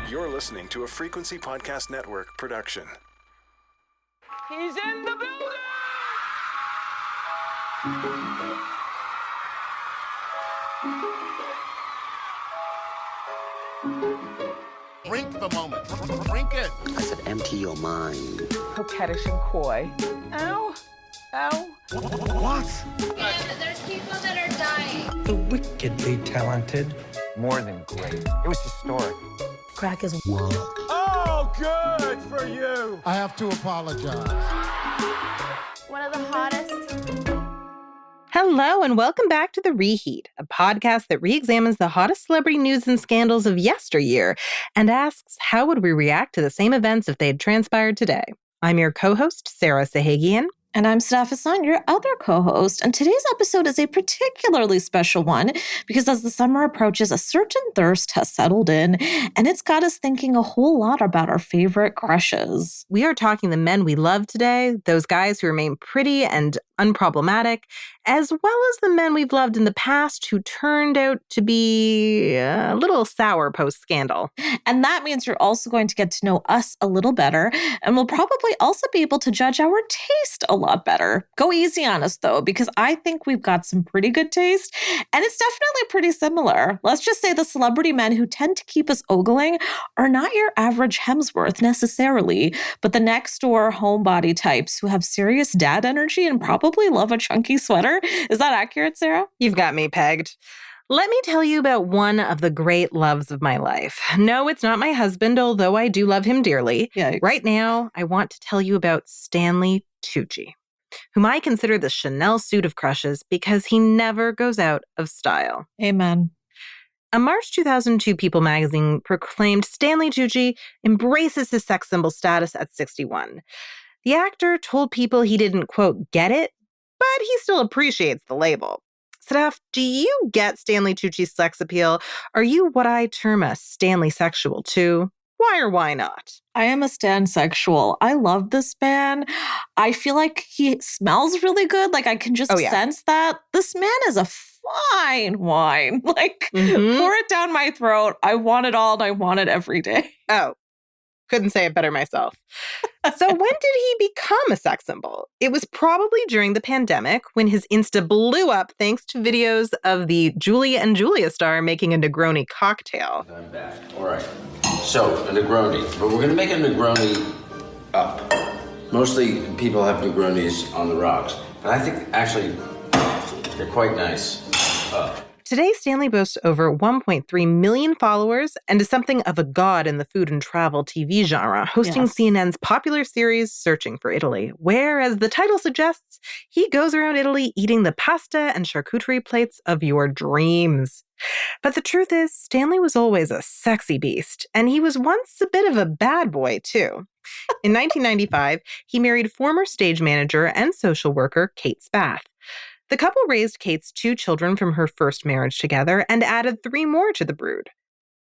You're listening to a Frequency Podcast Network production. He's in the building! Drink the moment. Drink it. I said empty your mind. Coquettish and coy. Ow. Ow. What? There's people that are dying. The wickedly talented. More than great. It was historic. Crack is Whoa. Oh, good for you. I have to apologize. One of the hottest. Hello, and welcome back to The Reheat, a podcast that re-examines the hottest celebrity news and scandals of yesteryear and asks, how would we react to the same events if they had transpired today? I'm your co-host, Sarah Sahagian. And I'm Sadaf and Sarah, your other co-host. And today's episode is a particularly special one because as the summer approaches, a certain thirst has settled in, and it's got us thinking a whole lot about our favorite crushes. We are talking the men we love today, those guys who remain pretty and unproblematic, as well as the men we've loved in the past who turned out to be a little sour post-scandal. And that means you're also going to get to know us a little better, and we'll probably also be able to judge our taste a lot better. Go easy on us, though, because I think we've got some pretty good taste, and it's definitely pretty similar. Let's just say the celebrity men who tend to keep us ogling are not your average Hemsworth necessarily, but the next-door homebody types who have serious dad energy and probably love a chunky sweater. Is that accurate, Sarah? You've got me pegged. Let me tell you about one of the great loves of my life. No, it's not my husband, although I do love him dearly. Yikes. Right now, I want to tell you about Stanley Tucci, whom I consider the Chanel suit of crushes because he never goes out of style. Amen. A March 2002 People magazine proclaimed Stanley Tucci embraces his sex symbol status at 61. The actor told people he didn't, quote, get it, but he still appreciates the label. Sadaf, do you get Stanley Tucci's sex appeal? Are you what I term a Stanley sexual too? Why or why not? I am a stan sexual. I love this man. I feel like he smells really good. Like I can just sense that. This man is a fine wine. Like pour it down my throat. I want it all and I want it every day. Oh, couldn't say it better myself. So when did he become a sex symbol? It was probably during the pandemic when his Insta blew up thanks to videos of the Julia and Julia star making a Negroni cocktail. I'm back. All right. So, a Negroni. But we're going to make a Negroni up. Mostly people have Negronis on the rocks. But I think, actually, they're quite nice up. Today, Stanley boasts over 1.3 million followers and is something of a god in the food and travel TV genre, hosting CNN's popular series Searching for Italy, where, as the title suggests, he goes around Italy eating the pasta and charcuterie plates of your dreams. But the truth is, Stanley was always a sexy beast, and he was once a bit of a bad boy, too. In 1995, he married former stage manager and social worker Kate Spath. The couple raised Kate's 2 children from her first marriage together and added 3 more to the brood.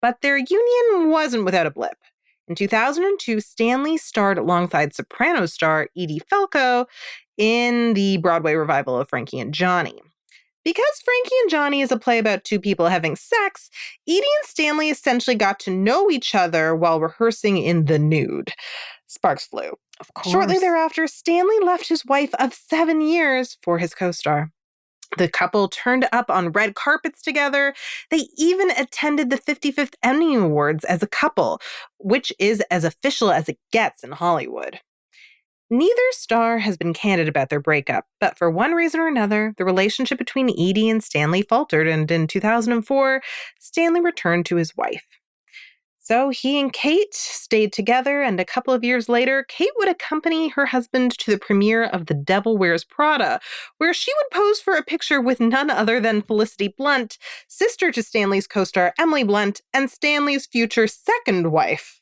But their union wasn't without a blip. In 2002, Stanley starred alongside Sopranos star Edie Falco in the Broadway revival of Frankie and Johnny. Because Frankie and Johnny is a play about 2 people having sex, Edie and Stanley essentially got to know each other while rehearsing in the nude. Sparks flew. Of course. Shortly thereafter, Stanley left his wife of 7 years for his co-star. The couple turned up on red carpets together. They even attended the 55th Emmy Awards as a couple, which is as official as it gets in Hollywood. Neither star has been candid about their breakup, but for one reason or another, the relationship between Edie and Stanley faltered, and in 2004, Stanley returned to his wife. So he and Kate stayed together, and a couple of years later, Kate would accompany her husband to the premiere of The Devil Wears Prada, where she would pose for a picture with none other than Felicity Blunt, sister to Stanley's co-star Emily Blunt, and Stanley's future second wife.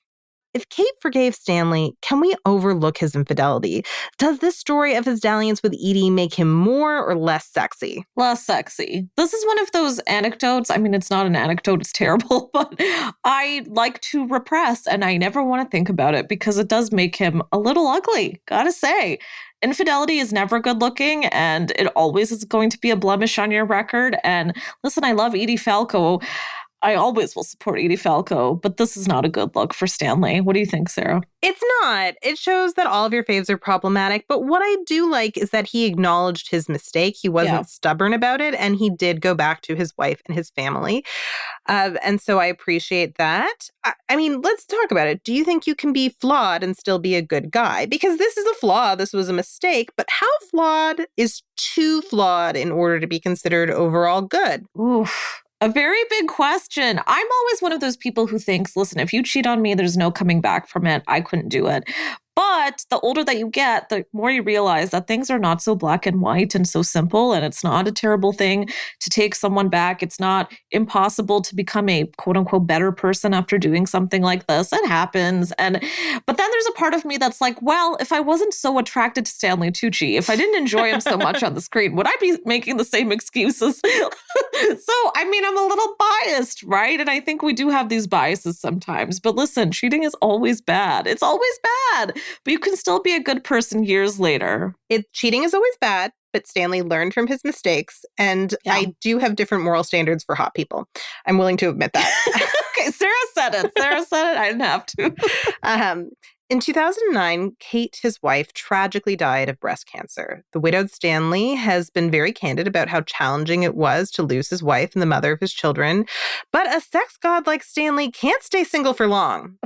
If Kate forgave Stanley, can we overlook his infidelity? Does this story of his dalliance with Edie make him more or less sexy? Less sexy. This is one of those anecdotes. I mean, it's not an anecdote, it's terrible, but I like to repress and I never want to think about it because it does make him a little ugly, gotta say. Infidelity is never good looking and it always is going to be a blemish on your record. And listen, I love Edie Falco. I always will support Edie Falco, but this is not a good look for Stanley. What do you think, Sarah? It's not. It shows that all of your faves are problematic, but what I do like is that he acknowledged his mistake. He wasn't stubborn about it, and he did go back to his wife and his family. And so I appreciate that. I mean, let's talk about it. Do you think you can be flawed and still be a good guy? Because this is a flaw. This was a mistake. But how flawed is too flawed in order to be considered overall good? Oof. A very big question. I'm always one of those people who thinks, listen, if you cheat on me, there's no coming back from it. I couldn't do it. But the older that you get, the more you realize that things are not so black and white and so simple. And it's not a terrible thing to take someone back. It's not impossible to become a quote unquote better person after doing something like this. It happens. But then there's a part of me that's like, well, if I wasn't so attracted to Stanley Tucci, if I didn't enjoy him so much on the screen, would I be making the same excuses? So, I mean, I'm a little biased, right? And I think we do have these biases sometimes. But listen, cheating is always bad. It's always bad. But you can still be a good person years later. Cheating is always bad, but Stanley learned from his mistakes. And I do have different moral standards for hot people. I'm willing to admit that. Okay, Sarah said it. I didn't have to. In 2009, Kate, his wife, tragically died of breast cancer. The widowed Stanley has been very candid about how challenging it was to lose his wife and the mother of his children. But a sex god like Stanley can't stay single for long.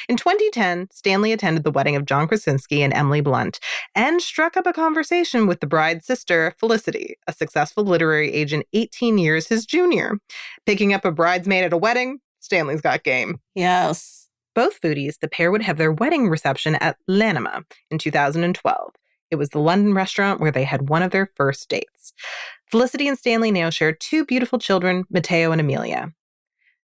In 2010, Stanley attended the wedding of John Krasinski and Emily Blunt and struck up a conversation with the bride's sister, Felicity, a successful literary agent 18 years his junior. Picking up a bridesmaid at a wedding, Stanley's got game. Yes. Both foodies, the pair would have their wedding reception at L'Anima in 2012. It was the London restaurant where they had one of their first dates. Felicity and Stanley now share two beautiful children, Matteo and Amelia.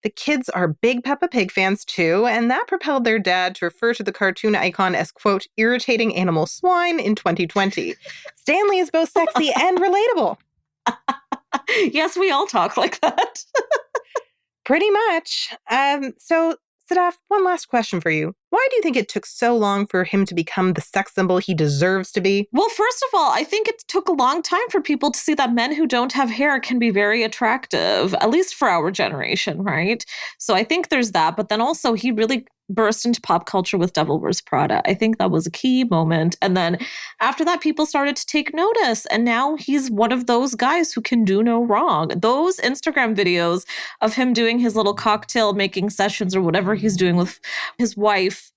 The kids are big Peppa Pig fans too, and that propelled their dad to refer to the cartoon icon as, quote, irritating animal swine in 2020. Stanley is both sexy and relatable. Yes, we all talk like that. Pretty much. So, Sadaf, one last question for you. Why do you think it took so long for him to become the sex symbol he deserves to be? Well, first of all, I think it took a long time for people to see that men who don't have hair can be very attractive, at least for our generation, right? So I think there's that. But then also he really burst into pop culture with Devil Wears Prada. I think that was a key moment. And then after that, people started to take notice. And now he's one of those guys who can do no wrong. Those Instagram videos of him doing his little cocktail making sessions or whatever he's doing with his wife,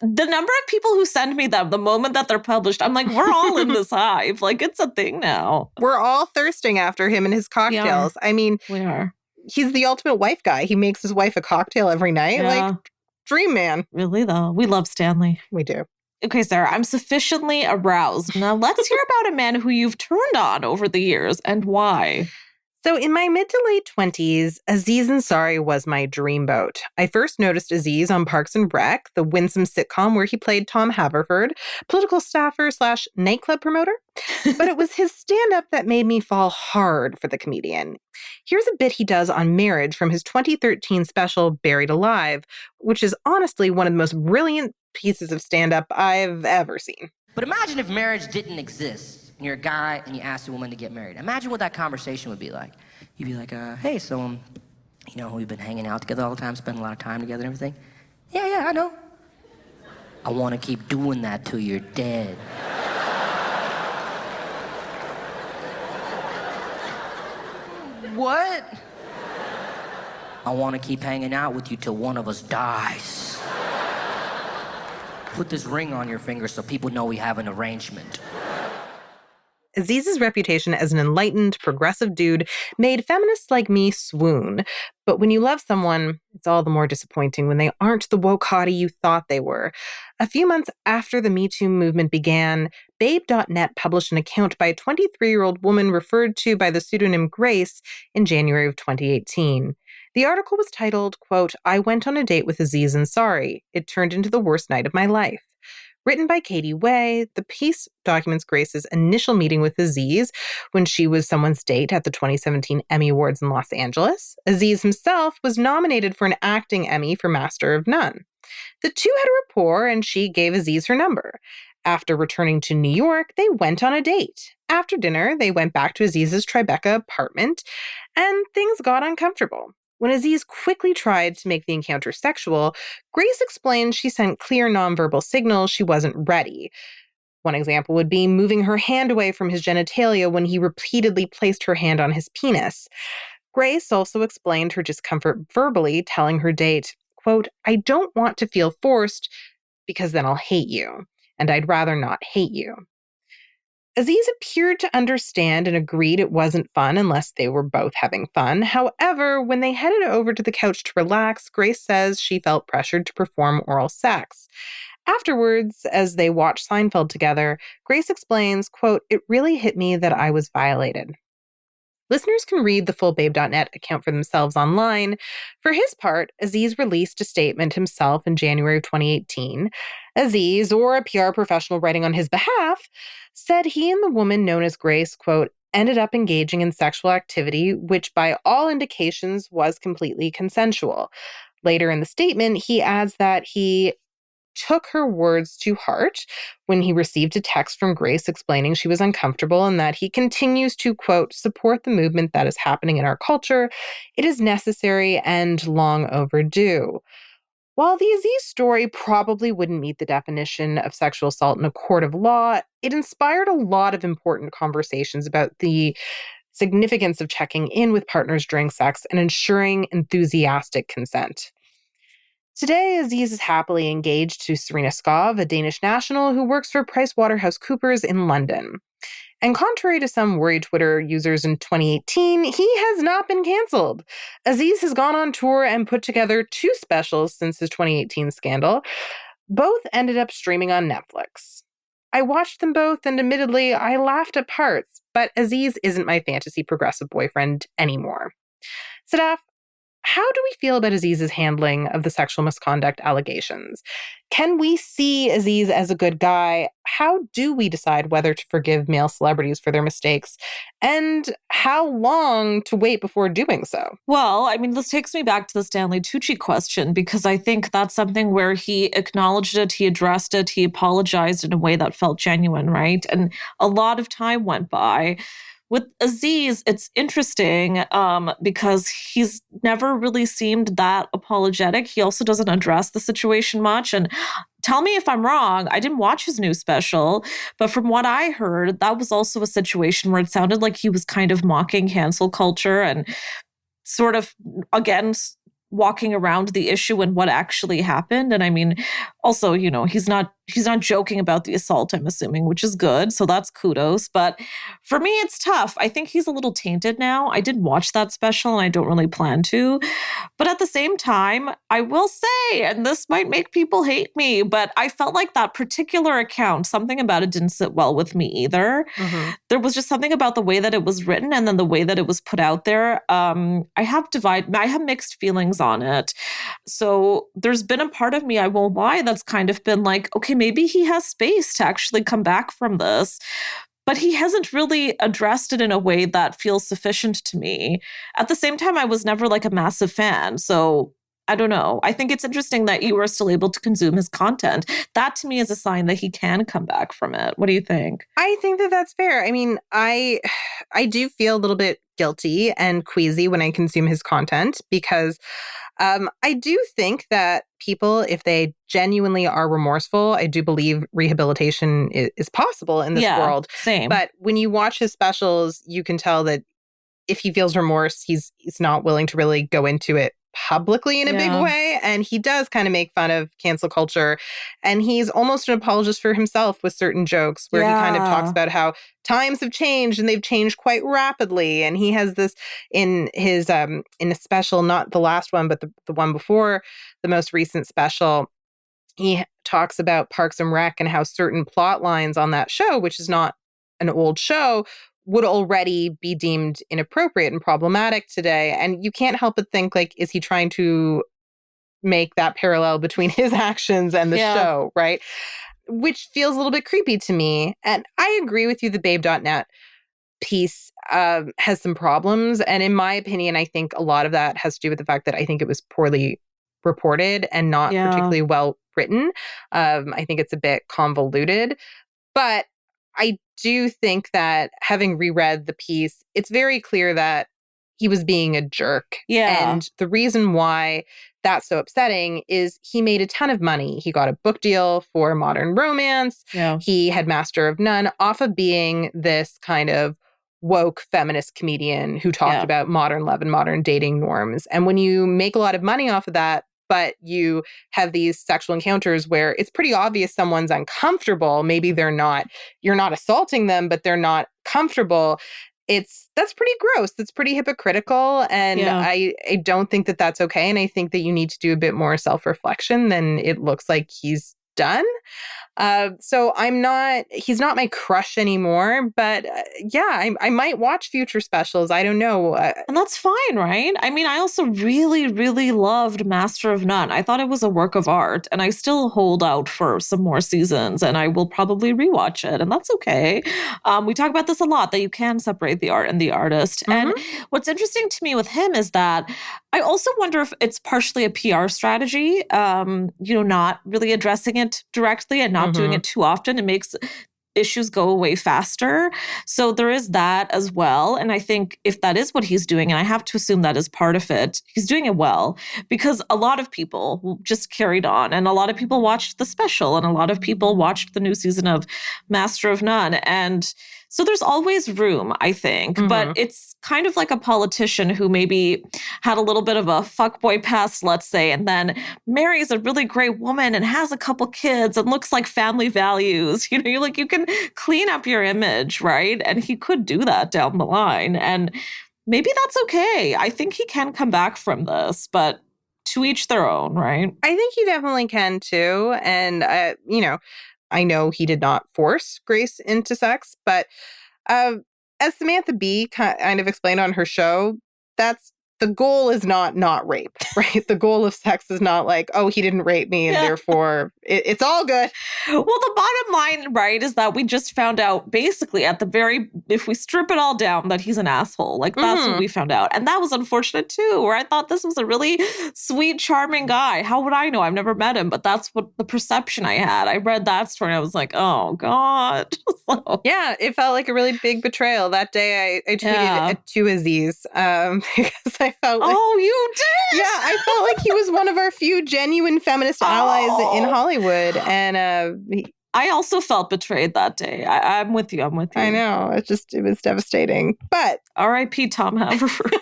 the number of people who send me them the moment that they're published, I'm like, we're all in this hive. Like, it's a thing now. We're all thirsting after him and his cocktails. I mean, we are. He's the ultimate wife guy. He makes his wife a cocktail every night. Yeah. Like, dream man. Really, though. We love Stanley. We do. Okay, Sarah, I'm sufficiently aroused. Now let's hear about a man who you've turned on over the years and why. So in my mid to late 20s, Aziz Ansari was my dreamboat. I first noticed Aziz on Parks and Rec, the winsome sitcom where he played Tom Haverford, political staffer / nightclub promoter. But it was his stand-up that made me fall hard for the comedian. Here's a bit he does on marriage from his 2013 special Buried Alive, which is honestly one of the most brilliant pieces of stand-up I've ever seen. But imagine if marriage didn't exist. You're a guy and you ask a woman to get married. Imagine what that conversation would be like. You'd be like, hey, so, we've been hanging out together all the time, spending a lot of time together and everything. Yeah, I know. I want to keep doing that till you're dead. What? I want to keep hanging out with you till one of us dies. Put this ring on your finger so people know we have an arrangement. Aziz's reputation as an enlightened, progressive dude made feminists like me swoon. But when you love someone, it's all the more disappointing when they aren't the woke hottie you thought they were. A few months after the Me Too movement began, Babe.net published an account by a 23-year-old woman referred to by the pseudonym Grace in January of 2018. The article was titled, quote, I went on a date with Aziz Ansari. It turned into the worst night of my life. Written by Katie Way, the piece documents Grace's initial meeting with Aziz when she was someone's date at the 2017 Emmy Awards in Los Angeles. Aziz himself was nominated for an acting Emmy for Master of None. The two had a rapport, and she gave Aziz her number. After returning to New York, they went on a date. After dinner, they went back to Aziz's Tribeca apartment, and things got uncomfortable. When Aziz quickly tried to make the encounter sexual, Grace explained she sent clear nonverbal signals she wasn't ready. One example would be moving her hand away from his genitalia when he repeatedly placed her hand on his penis. Grace also explained her discomfort verbally, telling her date, quote, "I don't want to feel forced because then I'll hate you, and I'd rather not hate you." Aziz appeared to understand and agreed it wasn't fun unless they were both having fun. However, when they headed over to the couch to relax, Grace says she felt pressured to perform oral sex. Afterwards, as they watched Seinfeld together, Grace explains, quote, "It really hit me that I was violated." Listeners can read the full Babe.net account for themselves online. For his part, Aziz released a statement himself in January of 2018. Aziz, or a PR professional writing on his behalf, said he and the woman known as Grace, quote, ended up engaging in sexual activity, which by all indications was completely consensual. Later in the statement, he adds that he took her words to heart when he received a text from Grace explaining she was uncomfortable and that he continues to, quote, support the movement that is happening in our culture. It is necessary and long overdue. While the Aziz story probably wouldn't meet the definition of sexual assault in a court of law, it inspired a lot of important conversations about the significance of checking in with partners during sex and ensuring enthusiastic consent. Today, Aziz is happily engaged to Serena Skov, a Danish national who works for PricewaterhouseCoopers in London. And contrary to some worried Twitter users in 2018, he has not been canceled. Aziz has gone on tour and put together 2 specials since his 2018 scandal. Both ended up streaming on Netflix. I watched them both, and admittedly, I laughed at parts, but Aziz isn't my fantasy progressive boyfriend anymore. Sadaf, how do we feel about Aziz's handling of the sexual misconduct allegations? Can we see Aziz as a good guy? How do we decide whether to forgive male celebrities for their mistakes? And how long to wait before doing so? Well, I mean, this takes me back to the Stanley Tucci question, because I think that's something where he acknowledged it, he addressed it, he apologized in a way that felt genuine, right? And a lot of time went by. With Aziz, it's interesting because he's never really seemed that apologetic. He also doesn't address the situation much. And tell me if I'm wrong, I didn't watch his new special, but from what I heard, that was also a situation where it sounded like he was kind of mocking cancel culture and sort of, again, walking around the issue and what actually happened. And I mean, also, you know, he's not joking about the assault, I'm assuming, which is good. So that's kudos. But for me, it's tough. I think he's a little tainted now. I did watch that special and I don't really plan to. But at the same time, I will say, and this might make people hate me, but I felt like that particular account, something about it didn't sit well with me either. Mm-hmm. There was just something about the way that it was written and then the way that it was put out there. I have mixed feelings on it. So there's been a part of me, I won't lie, that's kind of been like, okay, maybe he has space to actually come back from this. But he hasn't really addressed it in a way that feels sufficient to me. At the same time, I was never like a massive fan. So I don't know. I think it's interesting that you are still able to consume his content. That to me is a sign that he can come back from it. What do you think? I think that that's fair. I mean, I do feel a little bit guilty and queasy when I consume his content because I do think that people, if they genuinely are remorseful, I do believe rehabilitation is possible in this world. Same. But when you watch his specials, you can tell that if he feels remorse, he's not willing to really go into it publicly in a big way. And he does kind of make fun of cancel culture. And he's almost an apologist for himself with certain jokes where he kind of talks about how times have changed and they've changed quite rapidly. And he has this in his in a special, not the last one, but the one before the most recent special. He talks about Parks and Rec and how certain plot lines on that show, which is not an old show, would already be deemed inappropriate and problematic today. And you can't help but think, like, is he trying to make that parallel between his actions and the show, right? Which feels a little bit creepy to me. And I agree with you, the Babe.net piece has some problems. And in my opinion, I think a lot of that has to do with the fact that I think it was poorly reported and not particularly well written. I think it's a bit convoluted. But I do think that having reread the piece, it's very clear that he was being a jerk. Yeah. And the reason why that's so upsetting is he made a ton of money. He got a book deal for Modern Romance. Yeah. He had Master of None off of being this kind of woke feminist comedian who talked about modern love and modern dating norms. And when you make a lot of money off of that, but you have these sexual encounters where it's pretty obvious someone's uncomfortable, maybe you're not assaulting them, but they're not comfortable. That's pretty gross. That's pretty hypocritical. And I don't think that that's okay. And I think that you need to do a bit more self-reflection than it looks like he's done. So he's not my crush anymore, but I might watch future specials. I don't know. And that's fine, right? I mean, I also really, really loved Master of None. I thought it was a work of art, and I still hold out for some more seasons, and I will probably rewatch it, and that's okay. We talk about this a lot, that you can separate the art and the artist. And what's interesting to me with him is that I also wonder if it's partially a PR strategy, not really addressing it directly and not doing it too often. It makes issues go away faster. So there is that as well. And I think if that is what he's doing, and I have to assume that is part of it, he's doing it well, because a lot of people just carried on, and a lot of people watched the special, and a lot of people watched the new season of Master of None. And so there's always room, I think, but it's kind of like a politician who maybe had a little bit of a fuckboy past, let's say, and then marries a really great woman and has a couple kids and looks like family values. You can clean up your image, right? And he could do that down the line. And maybe that's okay. I think he can come back from this, but to each their own, right? I think he definitely can too. And, I know he did not force Grace into sex, but as Samantha Bee kind of explained on her show, the goal is not rape, right? The goal of sex is not like, oh, he didn't rape me and therefore it's all good. Well, the bottom line, right, is that we just found out basically if we strip it all down, that he's an asshole. Like, that's what we found out. And that was unfortunate too, where I thought this was a really sweet, charming guy. How would I know? I've never met him, but that's what the perception I had. I read that story and I was like, oh God. Yeah, it felt like a really big betrayal. That day I tweeted it to Aziz because I felt like... Oh, you did? Yeah, I felt like he was one of our few genuine feminist allies in Hollywood. And I also felt betrayed that day. I'm with you. I know. It was devastating. But R.I.P. Tom Haverford.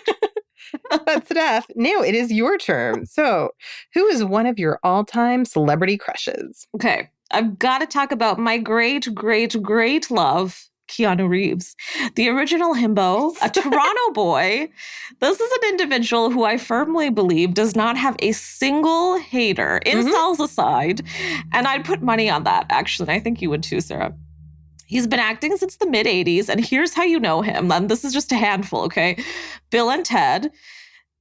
But Sadaf, now it is your turn. So who is one of your all-time celebrity crushes? Okay. I've got to talk about my great, great, great love, Keanu Reeves, the original himbo, a Toronto boy. This is an individual who I firmly believe does not have a single hater, incels aside. And I'd put money on that, actually. And I think you would too, Sarah. He's been acting since the mid-'80s, and here's how you know him. And this is just a handful, okay? Bill and Ted.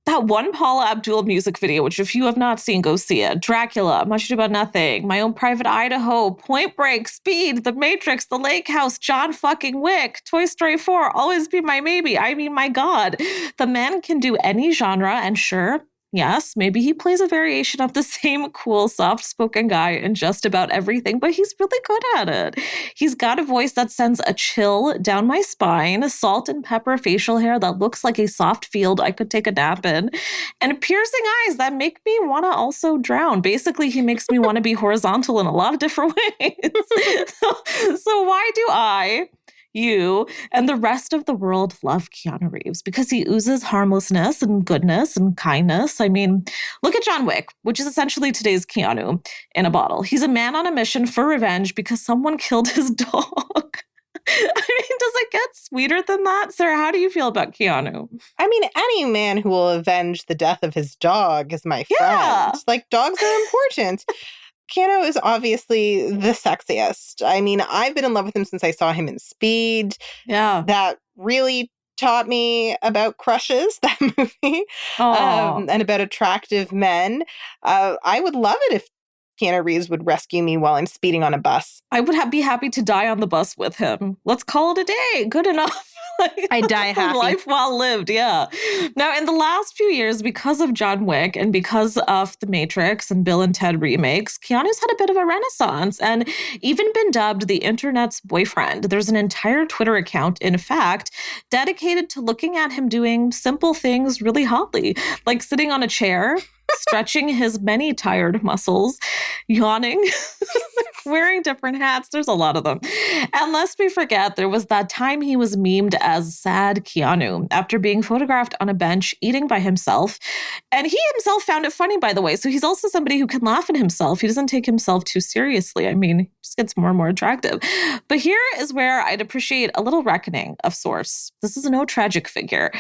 That one Paula Abdul music video, which if you have not seen, go see it. Dracula, Much Ado About Nothing, My Own Private Idaho, Point Break, Speed, The Matrix, The Lake House, John fucking Wick, Toy Story 4, Always Be My Maybe. I mean, my God. The man can do any genre, and sure, yes, maybe he plays a variation of the same cool, soft-spoken guy in just about everything, but he's really good at it. He's got a voice that sends a chill down my spine, salt and pepper facial hair that looks like a soft field I could take a nap in, and piercing eyes that make me want to also drown. Basically, he makes me want to be horizontal in a lot of different ways. So why do you and the rest of the world love Keanu Reeves? Because he oozes harmlessness and goodness and kindness. I mean, look at John Wick, which is essentially today's Keanu in a bottle. He's a man on a mission for revenge because someone killed his dog. I mean, does it get sweeter than that? Sarah, how do you feel about Keanu? I mean, any man who will avenge the death of his dog is my friend. Like, dogs are important. Keanu is obviously the sexiest. I mean, I've been in love with him since I saw him in Speed. Yeah. That really taught me about crushes, that movie, and about attractive men. I would love it if Keanu Reeves would rescue me while I'm speeding on a bus. I would be happy to die on the bus with him. Let's call it a day. Good enough. I die happy. Life well lived, yeah. Now, in the last few years, because of John Wick and because of The Matrix and Bill and Ted remakes, Keanu's had a bit of a renaissance and even been dubbed the internet's boyfriend. There's an entire Twitter account, in fact, dedicated to looking at him doing simple things really hotly, like sitting on a chair, stretching his many tired muscles, yawning, wearing different hats. There's a lot of them. And lest we forget, there was that time he was memed as Sad Keanu after being photographed on a bench eating by himself. And he himself found it funny, by the way. So he's also somebody who can laugh at himself. He doesn't take himself too seriously. I mean, he just gets more and more attractive. But here is where I'd appreciate a little reckoning of sorts. This is no tragic figure.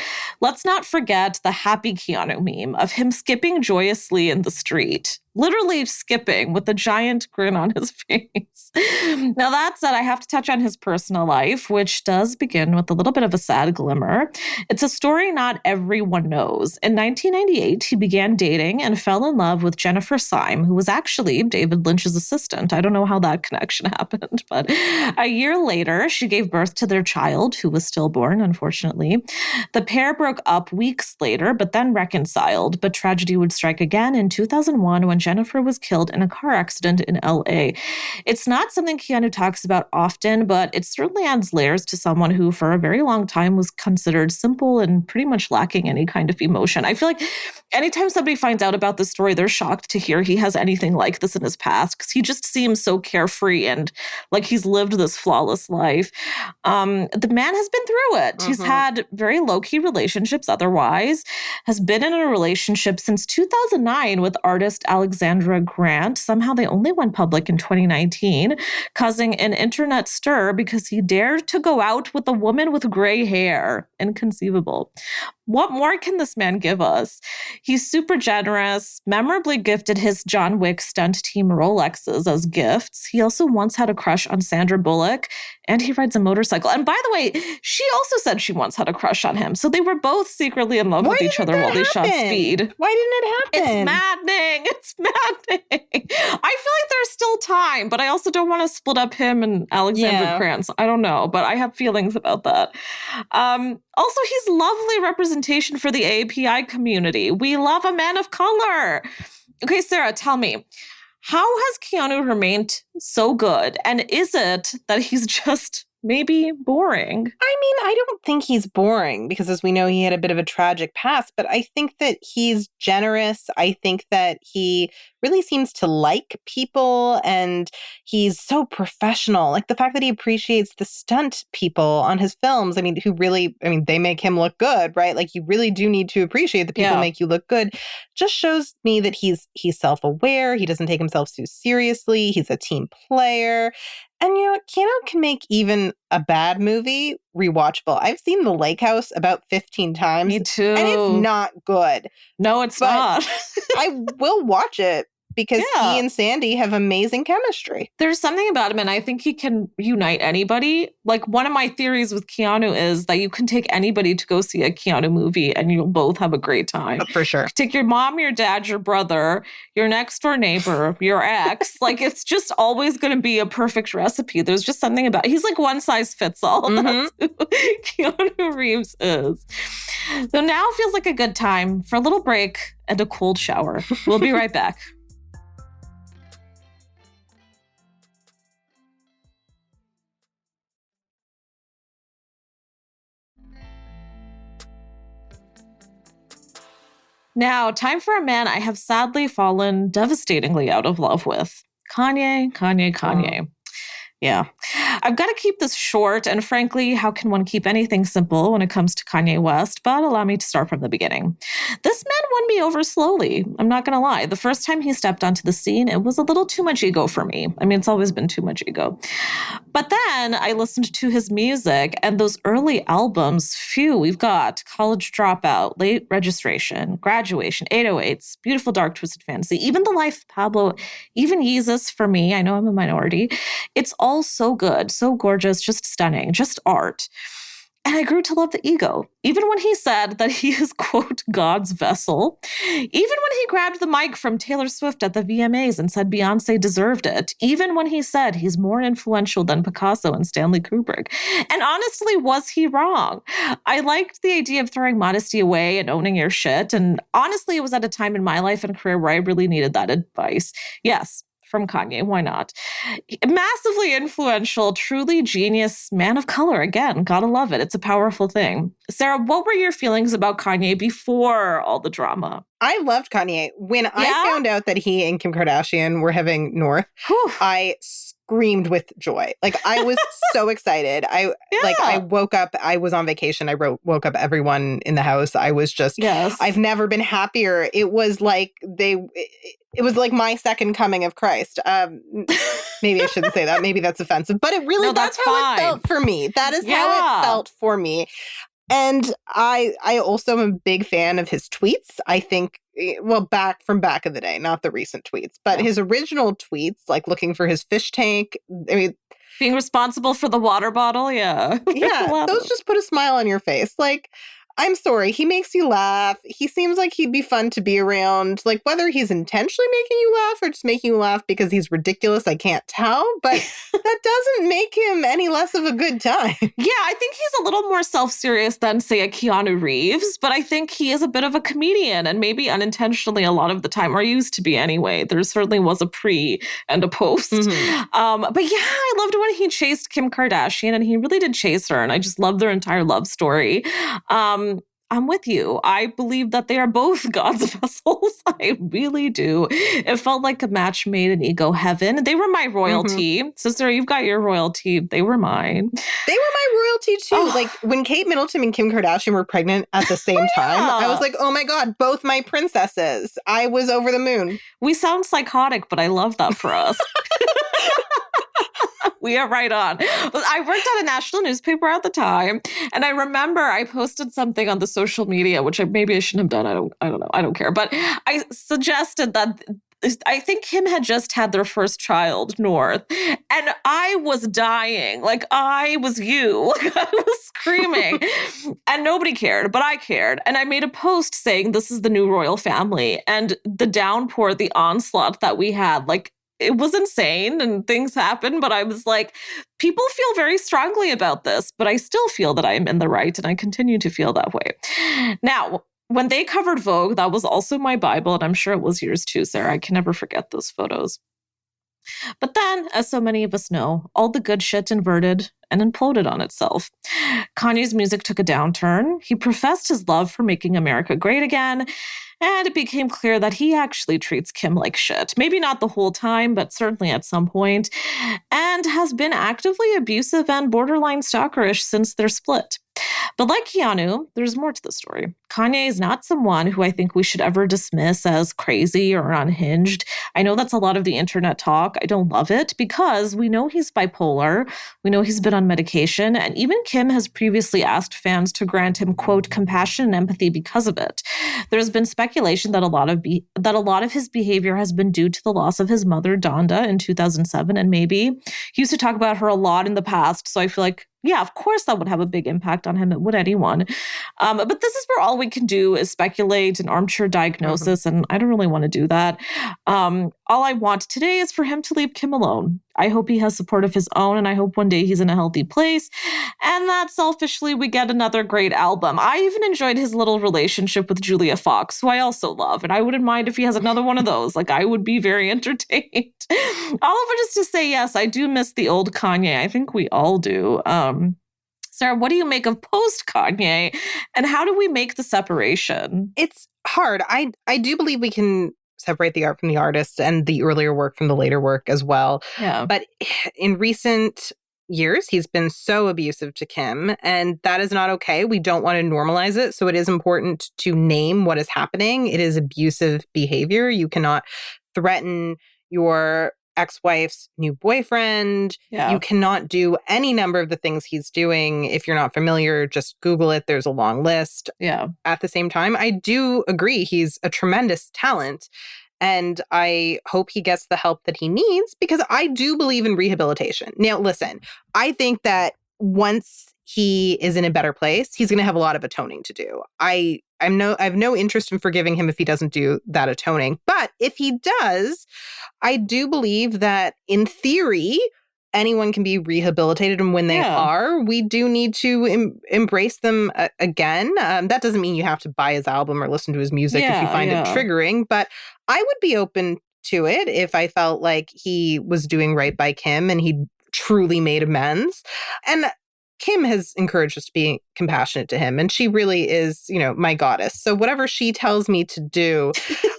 Let's not forget the happy Keanu meme of him skipping joyously in the street. Literally skipping with a giant grin on his face. Now, that said, I have to touch on his personal life, which does begin with a little bit of a sad glimmer. It's a story not everyone knows. In 1998, he began dating and fell in love with Jennifer Syme, who was actually David Lynch's assistant. I don't know how that connection happened, but a year later, she gave birth to their child, who was stillborn, unfortunately. The pair broke up weeks later, but then reconciled. But tragedy would strike again in 2001 when Jennifer was killed in a car accident in LA. It's not something Keanu talks about often, but it certainly adds layers to someone who for a very long time was considered simple and pretty much lacking any kind of emotion. I feel like anytime somebody finds out about this story, they're shocked to hear he has anything like this in his past because he just seems so carefree and like he's lived this flawless life. The man has been through it. Mm-hmm. He's had very low-key relationships otherwise, has been in a relationship since 2009 with artist Alexandra Grant. Somehow they only went public in 2019, causing an internet stir because he dared to go out with a woman with gray hair. Inconceivable. What more can this man give us? He's super generous, memorably gifted his John Wick stunt team Rolexes as gifts. He also once had a crush on Sandra Bullock, and he rides a motorcycle. And by the way, she also said she once had a crush on him. So they were both secretly in love with each other while they shot Speed. Why didn't it happen? It's maddening. It's maddening. I feel like there's still time, but I also don't want to split up him and Alexandra Krantz. I don't know, but I have feelings about that. Also, he's lovely representation for the API community. We love a man of color. Okay, Sarah, tell me, how has Keanu remained so good? And is it that he's just maybe boring? I mean, I don't think he's boring because, as we know, he had a bit of a tragic past, but I think that he's generous. I think that he really seems to like people and he's so professional. Like the fact that he appreciates the stunt people on his films, I mean, they make him look good, right? Like you really do need to appreciate the people make you look good. Just shows me that he's self-aware. He doesn't take himself too seriously. He's a team player. And, you know, Keanu can make even a bad movie rewatchable. I've seen The Lake House about 15 times. Me too. And it's not good. No, it's not. I will watch it because he and Sandy have amazing chemistry. There's something about him, and I think he can unite anybody. Like, one of my theories with Keanu is that you can take anybody to go see a Keanu movie, and you'll both have a great time. For sure. Take your mom, your dad, your brother, your next door neighbor, your ex. Like, it's just always going to be a perfect recipe. There's just something about he's like one size fits all. Mm-hmm. That's who Keanu Reeves is. So now feels like a good time for a little break and a cold shower. We'll be right back. Now, time for a man I have sadly fallen devastatingly out of love with. Kanye. Oh. Yeah. I've got to keep this short, and frankly, how can one keep anything simple when it comes to Kanye West? But allow me to start from the beginning. This man won me over slowly. I'm not going to lie. The first time he stepped onto the scene, it was a little too much ego for me. I mean, it's always been too much ego. But then I listened to his music, and those early albums, we've got College Dropout, Late Registration, Graduation, 808s, Beautiful Dark Twisted Fantasy, even The Life of Pablo, even Yeezus for me. I know I'm a minority. It's all so good, so gorgeous, just stunning, just art. And I grew to love the ego. Even when he said that he is, quote, God's vessel. Even when he grabbed the mic from Taylor Swift at the VMAs and said Beyonce deserved it. Even when he said he's more influential than Picasso and Stanley Kubrick. And honestly, was he wrong? I liked the idea of throwing modesty away and owning your shit. And honestly, it was at a time in my life and career where I really needed that advice. Yes. From Kanye, why not? Massively influential, truly genius, man of color. Again, gotta love it. It's a powerful thing. Sarah, what were your feelings about Kanye before all the drama? I loved Kanye. When I found out that he and Kim Kardashian were having North, I screamed with joy. Like, I was so excited. I woke up, I was on vacation. I woke up everyone in the house. I was just, I've never been happier. It was like it was like my second coming of Christ. Maybe I shouldn't say that. Maybe that's offensive. But it really, that's how it felt for me. That is how it felt for me. And I also am a big fan of his tweets. I think, well, back in the day, not the recent tweets, but his original tweets, like looking for his fish tank. I mean, being responsible for the water bottle. Yeah. Yeah. Those just put a smile on your face. Like, I'm sorry, he makes you laugh. He seems like he'd be fun to be around. Like, whether he's intentionally making you laugh or just making you laugh because he's ridiculous, I can't tell. But that doesn't make him any less of a good time. Yeah, I think he's a little more self-serious than, say, a Keanu Reeves. But I think he is a bit of a comedian, and maybe unintentionally a lot of the time, or used to be anyway. There certainly was a pre and a post. But yeah, I loved when he chased Kim Kardashian, and he really did chase her. And I just loved their entire love story. I'm with you. I believe that they are both God's vessels. I really do. It felt like a match made in ego heaven. They were my royalty. So, Sarah, you've got your royalty. They were mine. They were my royalty, too. Like, when Kate Middleton and Kim Kardashian were pregnant at the same time, I was like, oh my God, both my princesses. I was over the moon. We sound psychotic, but I love that for us. We are right on. I worked at a national newspaper at the time, and I remember I posted something on the social media, which maybe I shouldn't have done. I don't know. I don't care. But I suggested that I think Kim had just had their first child, North, and I was dying. Like, I was you. Like, I was screaming. And nobody cared, but I cared. And I made a post saying, this is the new royal family. And the downpour, the onslaught that we had, like, it was insane and things happened, but I was like, people feel very strongly about this, but I still feel that I'm in the right, and I continue to feel that way. Now, when they covered Vogue, that was also my Bible, and I'm sure it was yours too, Sarah. I can never forget those photos. But then, as so many of us know, all the good shit inverted and imploded on itself. Kanye's music took a downturn. He professed his love for making America great again, and it became clear that he actually treats Kim like shit. Maybe not the whole time, but certainly at some point, and has been actively abusive and borderline stalkerish since their split. But like Keanu, there's more to the story. Kanye is not someone who I think we should ever dismiss as crazy or unhinged. I know that's a lot of the internet talk. I don't love it because we know he's bipolar. We know he's been on medication. And even Kim has previously asked fans to grant him, quote, compassion and empathy because of it. There's been speculation that a lot of his behavior has been due to the loss of his mother, Donda, in 2007. And maybe he used to talk about her a lot in the past. So I feel like, yeah, of course that would have a big impact on him. It would anyone. But this is where all we can do is speculate and armchair diagnosis. And I don't really want to do that. All I want today is for him to leave Kim alone. I hope he has support of his own, and I hope one day he's in a healthy place. And that selfishly, we get another great album. I even enjoyed his little relationship with Julia Fox, who I also love. And I wouldn't mind if he has another one of those. Like, I would be very entertained. All of it is to say, yes, I do miss the old Kanye. I think we all do. Sarah, what do you make of post-Kanye? And how do we make the separation? It's hard. I do believe we can separate the art from the artist and the earlier work from the later work as well. Yeah. But in recent years, he's been so abusive to Kim, and that is not okay. We don't want to normalize it. So it is important to name what is happening. It is abusive behavior. You cannot threaten your ex-wife's new boyfriend. Yeah. You cannot do any number of the things he's doing. If you're not familiar, just Google it. There's a long list. Yeah. At the same time, I do agree he's a tremendous talent. And I hope he gets the help that he needs because I do believe in rehabilitation. Now, listen, I think that once he is in a better place, he's going to have a lot of atoning to do. I have no interest in forgiving him if he doesn't do that atoning. But if he does, I do believe that in theory, anyone can be rehabilitated. And when they are, we do need to embrace them again. That doesn't mean you have to buy his album or listen to his music if you find it triggering. But I would be open to it if I felt like he was doing right by Kim and he truly made amends. And Kim has encouraged us to be compassionate to him. And she really is, my goddess. So whatever she tells me to do,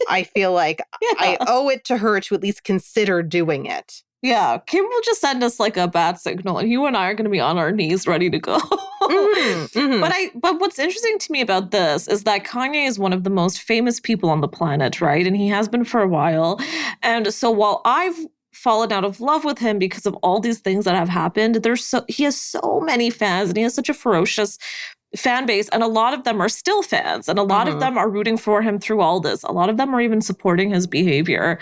I feel like I owe it to her to at least consider doing it. Yeah, Kim will just send us like a bat signal and you and I are going to be on our knees ready to go. But what's interesting to me about this is that Kanye is one of the most famous people on the planet, right? And he has been for a while. And so while I've fallen out of love with him because of all these things that have happened, he has so many fans and he has such a ferocious fan base, and a lot of them are still fans, and a lot of them are rooting for him through all this. A lot of them are even supporting his behavior,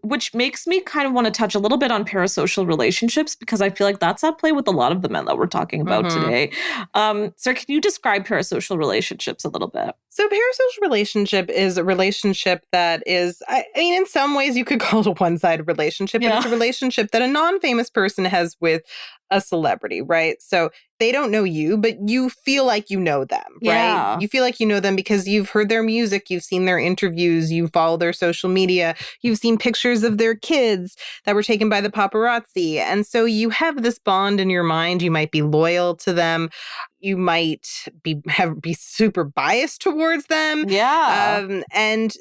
which makes me kind of want to touch a little bit on parasocial relationships, because I feel like that's at play with a lot of the men that we're talking about today. Sarah, can you describe parasocial relationships a little bit? So parasocial relationship is a relationship that is, I mean, in some ways you could call it a one-sided relationship, but it's a relationship that a non-famous person has with a celebrity, right? So they don't know you, but you feel like you know them, right? You feel like you know them because you've heard their music, you've seen their interviews, you follow their social media, you've seen pictures of their kids that were taken by the paparazzi. And so you have this bond in your mind. You might be loyal to them. You might be super biased towards them. And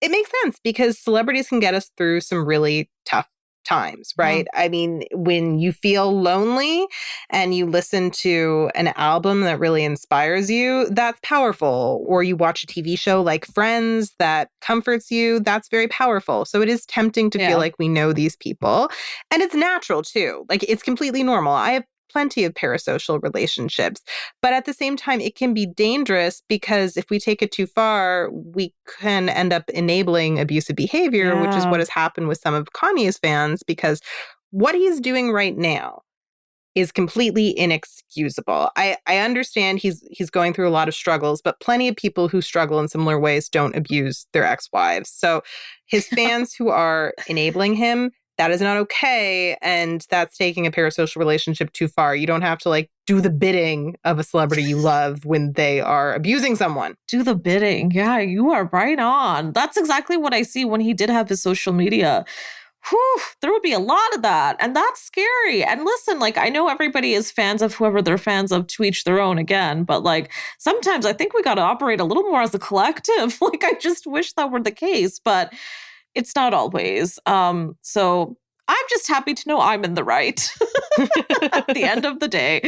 it makes sense because celebrities can get us through some really tough times, right? I mean, when you feel lonely and you listen to an album that really inspires you, that's powerful. Or you watch a TV show like Friends that comforts you, that's very powerful. So it is tempting to feel like we know these people. And it's natural too. Like, it's completely normal. I have plenty of parasocial relationships. But at the same time, it can be dangerous because if we take it too far, we can end up enabling abusive behavior, which is what has happened with some of Kanye's fans, because what he's doing right now is completely inexcusable. I understand he's going through a lot of struggles, but plenty of people who struggle in similar ways don't abuse their ex-wives. So his fans who are enabling him, that is not okay, and that's taking a parasocial relationship too far. You don't have to do the bidding of a celebrity you love when they are abusing someone. Do the bidding. Yeah, you are right on. That's exactly what I see when he did have his social media. Whew, there would be a lot of that, and that's scary. And listen, I know everybody is fans of whoever they're fans of, to each their own again, but sometimes I think we got to operate a little more as a collective. I just wish that were the case, but it's not always. So I'm just happy to know I'm in the right at the end of the day.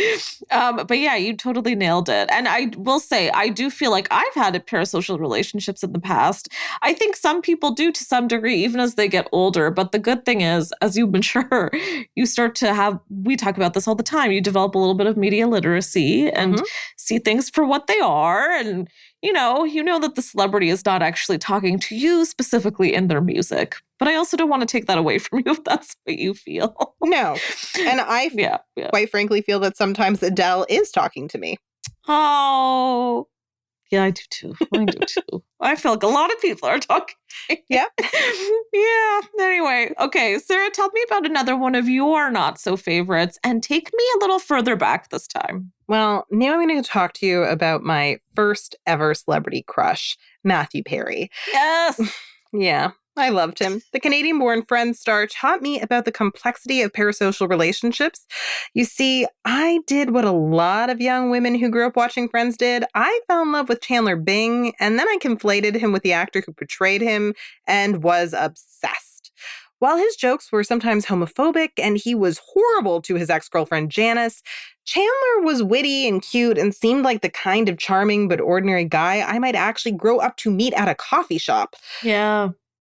But yeah, you totally nailed it. And I will say, I do feel like I've had parasocial relationships in the past. I think some people do to some degree, even as they get older. But the good thing is, as you mature, you start to we talk about this all the time, you develop a little bit of media literacy and see things for what they are. And you know that the celebrity is not actually talking to you specifically in their music. But I also don't want to take that away from you if that's what you feel. No. And I quite frankly feel that sometimes Adele is talking to me. Oh, yeah, I do too. I feel like a lot of people are talking. Yep. Yeah. Anyway, okay. Sarah, tell me about another one of your not so favorites and take me a little further back this time. Well, now I'm going to talk to you about my first ever celebrity crush, Matthew Perry. Yes. Yeah. I loved him. The Canadian-born Friends star taught me about the complexity of parasocial relationships. You see, I did what a lot of young women who grew up watching Friends did. I fell in love with Chandler Bing, and then I conflated him with the actor who portrayed him and was obsessed. While his jokes were sometimes homophobic and he was horrible to his ex-girlfriend Janice, Chandler was witty and cute and seemed like the kind of charming but ordinary guy I might actually grow up to meet at a coffee shop. Yeah.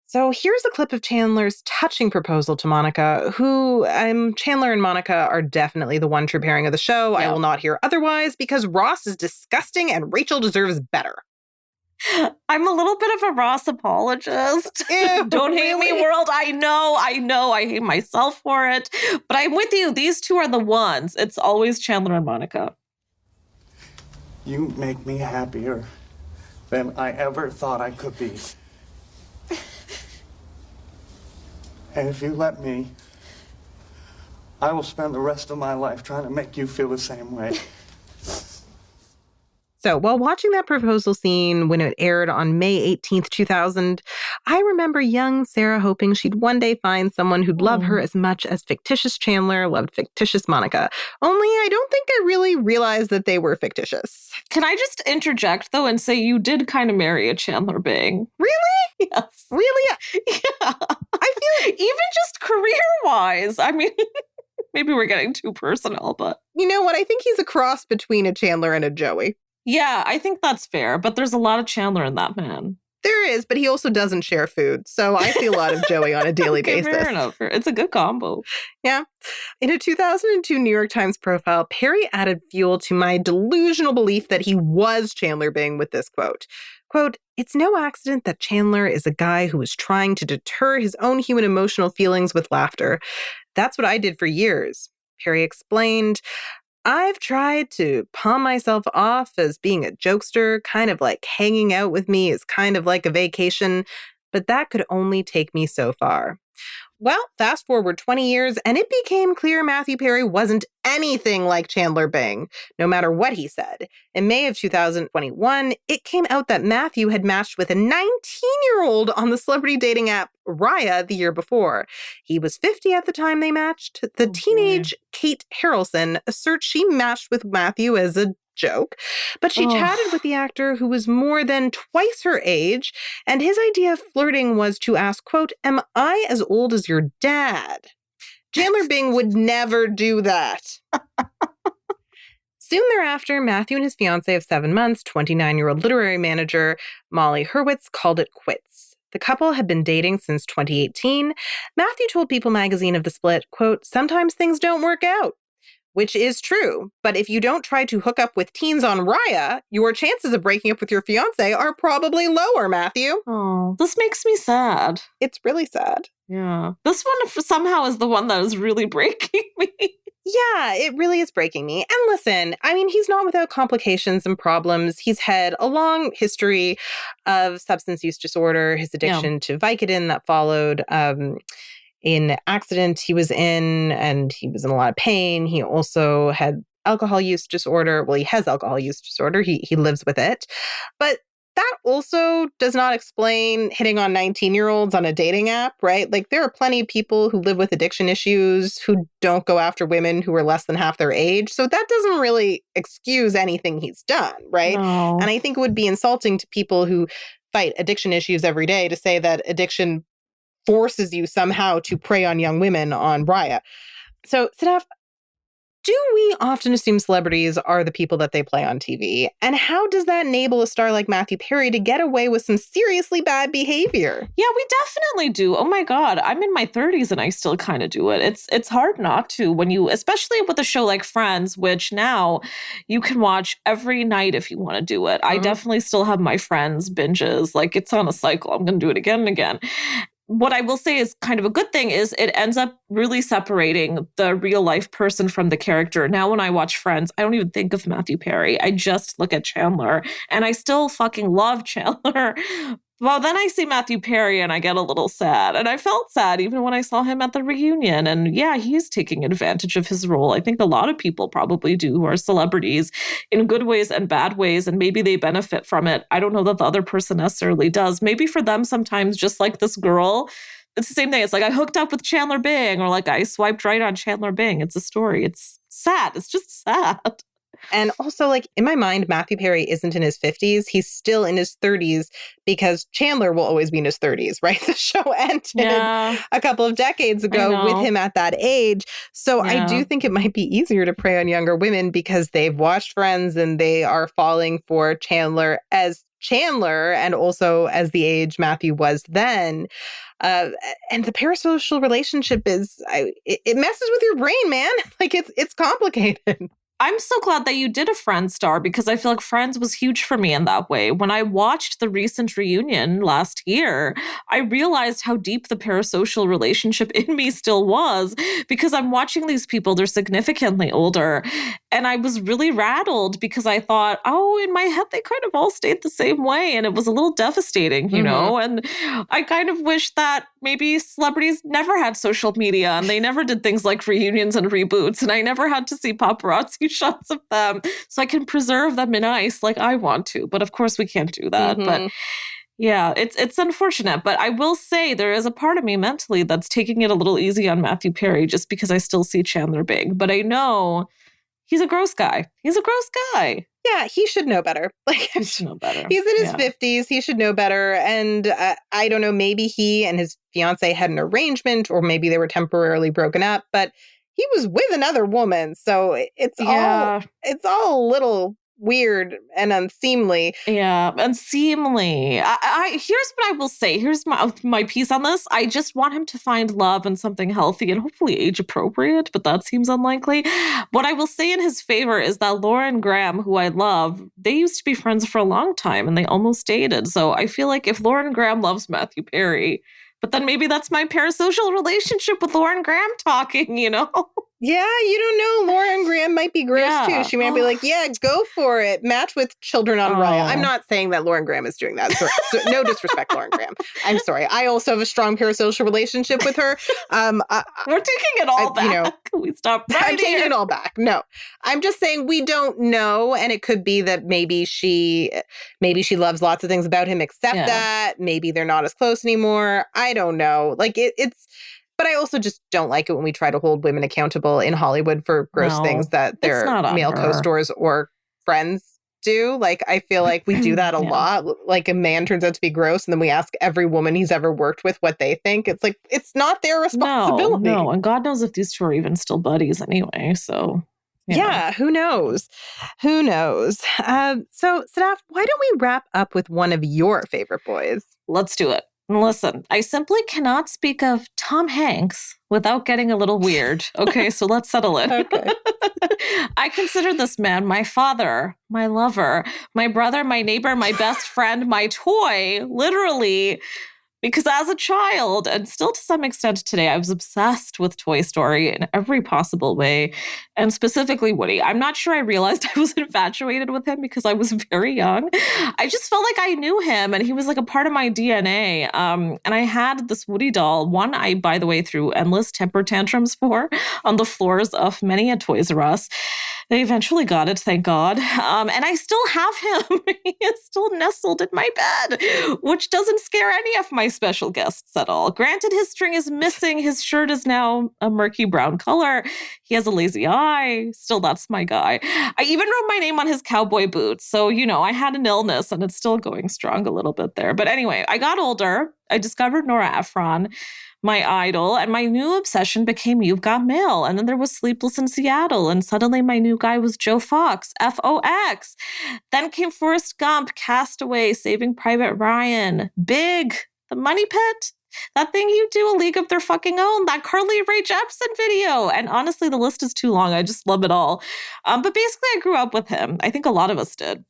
So here's a clip of Chandler's touching proposal to Monica, who Chandler and Monica are definitely the one true pairing of the show. Yeah. I will not hear otherwise because Ross is disgusting and Rachel deserves better. I'm a little bit of a Ross apologist. Ew, Don't hate me, really? world. I know. I hate myself for it. But I'm with you. These two are the ones. It's always Chandler and Monica. You make me happier than I ever thought I could be. And if you let me, I will spend the rest of my life trying to make you feel the same way. So while watching that proposal scene when it aired on May 18th, 2000, I remember young Sarah hoping she'd one day find someone who'd love her as much as fictitious Chandler loved fictitious Monica. Only I don't think I really realized that they were fictitious. Can I just interject, though, and say you did kind of marry a Chandler Bing? Really? Yes. Really? Yeah. I feel like even just career-wise, I mean, maybe we're getting too personal, but... You know what? I think he's a cross between a Chandler and a Joey. Yeah, I think that's fair, but there's a lot of Chandler in that man. There is, but he also doesn't share food, so I see a lot of Joey on a daily Okay, basis. Fair enough. It's a good combo. Yeah. In a 2002 New York Times profile, Perry added fuel to my delusional belief that he was Chandler Bing with this quote. Quote, "It's no accident that Chandler is a guy who is trying to deter his own human emotional feelings with laughter. That's what I did for years." Perry explained, "I've tried to palm myself off as being a jokester, kind of like hanging out with me is kind of like a vacation, but that could only take me so far." Well, fast forward 20 years, and it became clear Matthew Perry wasn't anything like Chandler Bing, no matter what he said. In May of 2021, it came out that Matthew had matched with a 19-year-old on the celebrity dating app Raya the year before. He was 50 at the time they matched. The teenage Kate Harrelson asserts she matched with Matthew as a joke, but she chatted with the actor who was more than twice her age, and his idea of flirting was to ask, quote, "Am I as old as your dad?" Chandler Bing would never do that. Soon thereafter, Matthew and his fiancée of 7 months, 29-year-old literary manager Molly Hurwitz, called it quits. The couple had been dating since 2018. Matthew told People magazine of the split, quote, "Sometimes things don't work out." Which is true. But if you don't try to hook up with teens on Raya, your chances of breaking up with your fiancé are probably lower, Matthew. Oh, this makes me sad. It's really sad. Yeah. This one somehow is the one that is really breaking me. Yeah, it really is breaking me. And listen, I mean, he's not without complications and problems. He's had a long history of substance use disorder, his addiction to Vicodin that followed in accident he was in, and he was in a lot of pain. He also had alcohol use disorder. Well, he has alcohol use disorder. He lives with it. But that also does not explain hitting on 19-year-olds on a dating app, right? Like, there are plenty of people who live with addiction issues who don't go after women who are less than half their age. So that doesn't really excuse anything he's done, right? No. And I think it would be insulting to people who fight addiction issues every day to say that addiction forces you somehow to prey on young women on Raya. So, Sadaf, do we often assume celebrities are the people that they play on TV? And how does that enable a star like Matthew Perry to get away with some seriously bad behavior? Yeah, we definitely do. Oh my God, I'm in my 30s and I still kind of do it. It's hard not to when you, especially with a show like Friends, which now you can watch every night if you want to do it. I definitely still have my Friends binges. Like, it's on a cycle. I'm going to do it again and again. What I will say is kind of a good thing is it ends up really separating the real life person from the character. Now, when I watch Friends, I don't even think of Matthew Perry. I just look at Chandler, and I still fucking love Chandler. Well, then I see Matthew Perry and I get a little sad. And I felt sad even when I saw him at the reunion. And yeah, he's taking advantage of his role. I think a lot of people probably do who are celebrities in good ways and bad ways. And maybe they benefit from it. I don't know that the other person necessarily does. Maybe for them sometimes, just like this girl, it's the same thing. It's like I hooked up with Chandler Bing, or like I swiped right on Chandler Bing. It's a story. It's sad. It's just sad. And also, like, in my mind, Matthew Perry isn't in his 50s. He's still in his 30s because Chandler will always be in his 30s, right? The show ended a couple of decades ago with him at that age. So I do think it might be easier to prey on younger women because they've watched Friends and they are falling for Chandler as Chandler and also as the age Matthew was then. And the parasocial relationship is, it messes with your brain, man. Like, it's complicated. I'm so glad that you did a Friends star because I feel like Friends was huge for me in that way. When I watched the recent reunion last year, I realized how deep the parasocial relationship in me still was because I'm watching these people, they're significantly older. And I was really rattled because I thought, oh, in my head, they kind of all stayed the same way. And it was a little devastating, you know? And I kind of wish that maybe celebrities never had social media and they never did things like reunions and reboots. And I never had to see paparazzi shots of them so I can preserve them in ice like I want to. But of course we can't do that. But yeah, it's unfortunate. But I will say there is a part of me mentally that's taking it a little easy on Matthew Perry just because I still see Chandler Bing. But I know he's a gross guy. He's a gross guy. Yeah, he should know better. Like, he should know better. He's in his 50s. He should know better. And I don't know, maybe he and his fiance had an arrangement or maybe they were temporarily broken up, but he was with another woman. So it's all a little weird and unseemly. Yeah, unseemly. Here's what I will say. Here's my piece on this. I just want him to find love and something healthy and hopefully age appropriate, but that seems unlikely. What I will say in his favor is that Lauren Graham, who I love, they used to be friends for a long time and they almost dated. So I feel like if Lauren Graham loves Matthew Perry, but then maybe that's my parasocial relationship with Lauren Graham talking, you know? Yeah, you don't know. Lauren Graham might be gross too. She might be like, yeah, go for it. Match with children on Raya. I'm not saying that Lauren Graham is doing that. So no disrespect, Lauren Graham. I'm sorry. I also have a strong parasocial relationship with her. We're taking it all back. You know, we stop right I'm taking it all back. No, I'm just saying we don't know. And it could be that maybe she loves lots of things about him except that. Maybe they're not as close anymore. I don't know. Like it's... But I also just don't like it when we try to hold women accountable in Hollywood for gross things that their male co-stars or friends do. Like, I feel like we do that a lot. Like, a man turns out to be gross, and then we ask every woman he's ever worked with what they think. It's like, it's not their responsibility. No, and God knows if these two are even still buddies anyway, so... Yeah, who knows? Who knows? So, Sadaf, why don't we wrap up with one of your favorite boys? Let's do it. Listen, I simply cannot speak of Tom Hanks without getting a little weird. Okay, so let's settle it. Okay. I consider this man my father, my lover, my brother, my neighbor, my best friend, my toy, literally. Because as a child, and still to some extent today, I was obsessed with Toy Story in every possible way, and specifically Woody. I'm not sure I realized I was infatuated with him because I was very young. I just felt like I knew him, and he was like a part of my DNA. And I had this Woody doll, one I, by the way, threw endless temper tantrums for on the floors of many a Toys R Us. They eventually got it, thank God. And I still have him. He is still nestled in my bed, which doesn't scare any of my special guests at all. Granted, his string is missing. His shirt is now a murky brown color. He has a lazy eye. Still, that's my guy. I even wrote my name on his cowboy boots. So, you know, I had an illness and it's still going strong a little bit there. But anyway, I got older. I discovered Nora Ephron, my idol, and my new obsession became You've Got Mail. And then there was Sleepless in Seattle, and suddenly my new guy was Joe Fox, Fox. Then came Forrest Gump, Castaway, Saving Private Ryan, Big, The Money Pit, that thing you do, A League of Their Fucking Own, that Carly Rae Jepsen video. And honestly, the list is too long. I just love it all. But basically, I grew up with him. I think a lot of us did.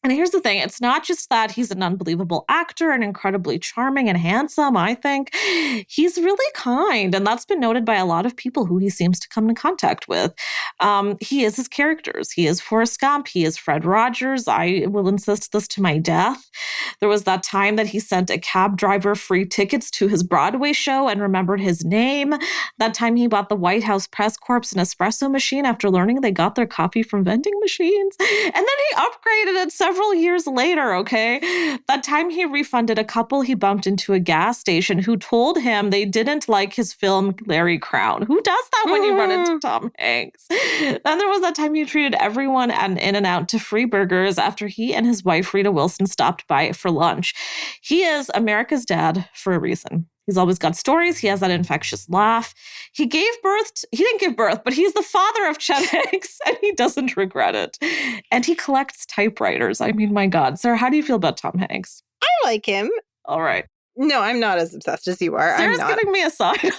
And here's the thing, it's not just that he's an unbelievable actor and incredibly charming and handsome, I think. He's really kind, and that's been noted by a lot of people who he seems to come in contact with. He is his characters. He is Forrest Gump. He is Fred Rogers. I will insist this to my death. There was that time that he sent a cab driver free tickets to his Broadway show and remembered his name. That time he bought the White House press corps an espresso machine after learning they got their coffee from vending machines. And then he upgraded it several years later, okay? That time he refunded a couple he bumped into a gas station who told him they didn't like his film Larry Crown. Who does that when you run into Tom Hanks? Then there was that time he treated everyone at an In-N-Out to free burgers after he and his wife Rita Wilson stopped by for lunch. He is America's dad for a reason. He's always got stories. He has that infectious laugh. He didn't give birth, but he's the father of Chet Hanks, and he doesn't regret it. And he collects typewriters. I mean, my God. Sarah, how do you feel about Tom Hanks? I like him. All right. No, I'm not as obsessed as you are. Sarah's I'm not. giving me a side.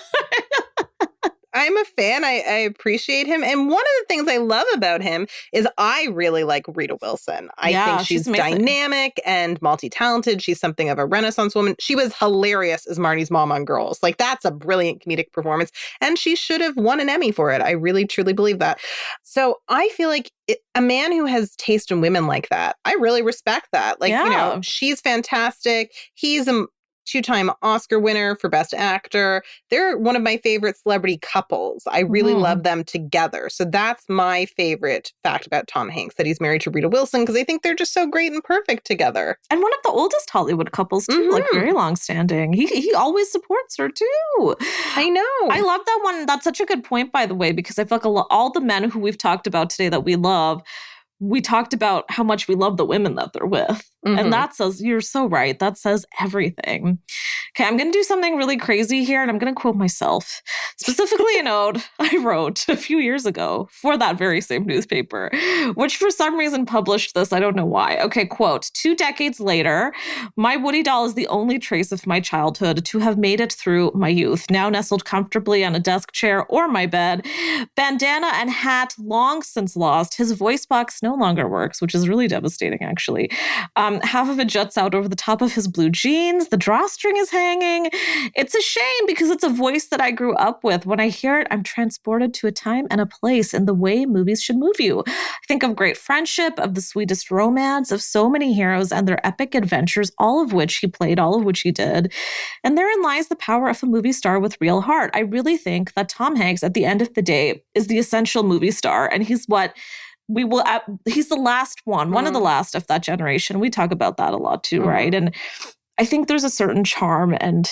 I'm a fan. I appreciate him. And one of the things I love about him is I really like Rita Wilson. I think she's dynamic and multi-talented. She's something of a Renaissance woman. She was hilarious as Marty's mom on Girls. Like, that's a brilliant comedic performance. And she should have won an Emmy for it. I really, truly believe that. So I feel like a man who has taste in women like that, I really respect that. Like, you know, she's fantastic. He's a two-time Oscar winner for Best Actor. They're one of my favorite celebrity couples. I really love them together. So that's my favorite fact about Tom Hanks, that he's married to Rita Wilson, because I think they're just so great and perfect together. And one of the oldest Hollywood couples, too, like very long-standing. He always supports her, too. I know. I love that one. That's such a good point, by the way, because I feel like all the men who we've talked about today that we love, we talked about how much we love the women that they're with. And that says, you're so right. That says everything. Okay, I'm going to do something really crazy here, and I'm going to quote myself. Specifically a note I wrote a few years ago for that very same newspaper, which for some reason published this. I don't know why. Okay, quote, 2 decades later, my Woody doll is the only trace of my childhood to have made it through my youth, now nestled comfortably on a desk chair or my bed. Bandana and hat long since lost. His voice box no longer works, which is really devastating, actually. Half of it juts out over the top of his blue jeans. The drawstring is hanging. It's a shame because it's a voice that I grew up with. When I hear it, I'm transported to a time and a place in the way movies should move you. I think of great friendship, of the sweetest romance, of so many heroes and their epic adventures, all of which he played, all of which he did. And therein lies the power of a movie star with real heart. I really think that Tom Hanks, at the end of the day, is the essential movie star. And he's what he's the last one of the last of that generation. We talk about that a lot too, right? And I think there's a certain charm and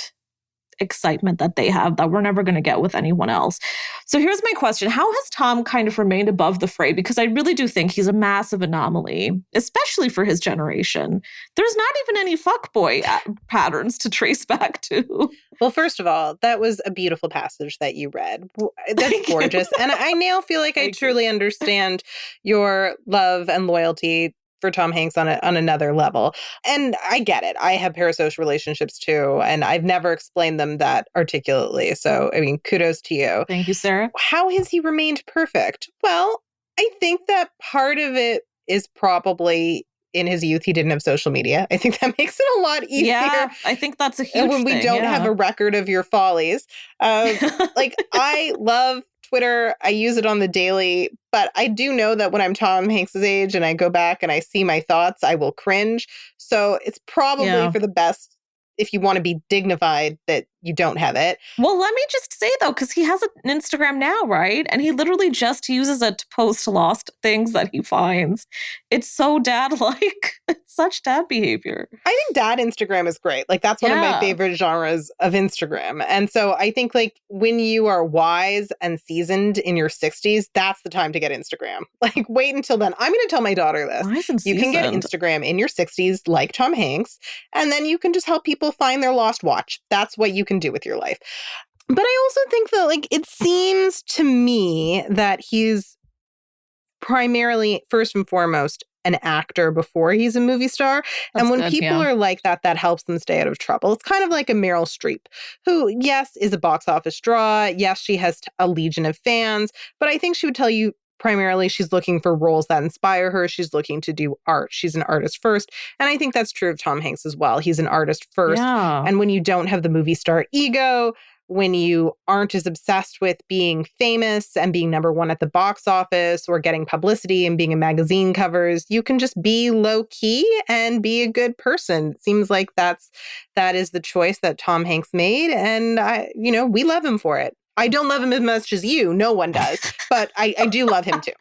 excitement that they have that we're never going to get with anyone else. So here's my question. How has Tom kind of remained above the fray? Because I really do think he's a massive anomaly, especially for his generation. There's not even any fuckboy patterns to trace back to. Well, first of all, that was a beautiful passage that you read. That's gorgeous. And I now feel like I truly understand your love and loyalty for Tom Hanks on another level. And I get it. I have parasocial relationships too, and I've never explained them that articulately. So, I mean, kudos to you. Thank you, Sarah. How has he remained perfect? Well, I think that part of it is probably in his youth, he didn't have social media. I think that makes it a lot easier. Yeah, I think that's a huge thing. When we don't have a record of your follies. Like, I love Twitter. I use it on the daily, but I do know that when I'm Tom Hanks's age and I go back and I see my thoughts, I will cringe. So it's probably for the best, if you want to be dignified, that you don't have it. Well, let me just say, though, because he has an Instagram now, right? And he literally just uses it to post lost things that he finds. It's so dad-like. It's such dad behavior. I think dad Instagram is great. Like, that's one of my favorite genres of Instagram. And so I think, like, when you are wise and seasoned in your 60s, that's the time to get Instagram. Like, wait until then. I'm going to tell my daughter this. Wise and you can get Instagram in your 60s, like Tom Hanks, and then you can just help people find their lost watch. That's what you can do with your life. But I also think that, like, it seems to me that he's primarily, first and foremost, an actor before he's a movie star. And when people are like that, that helps them stay out of trouble. It's kind of like a Meryl Streep, who, yes, is a box office draw. Yes, she has a legion of fans. But I think she would tell you primarily she's looking for roles that inspire her. She's looking to do art. She's an artist first. And I think that's true of Tom Hanks as well. He's an artist first. Yeah. And when you don't have the movie star ego, when you aren't as obsessed with being famous and being number one at the box office or getting publicity and being in magazine covers, you can just be low key and be a good person. It seems like that is the choice that Tom Hanks made. And we love him for it. I don't love him as much as you. No one does. But I do love him too.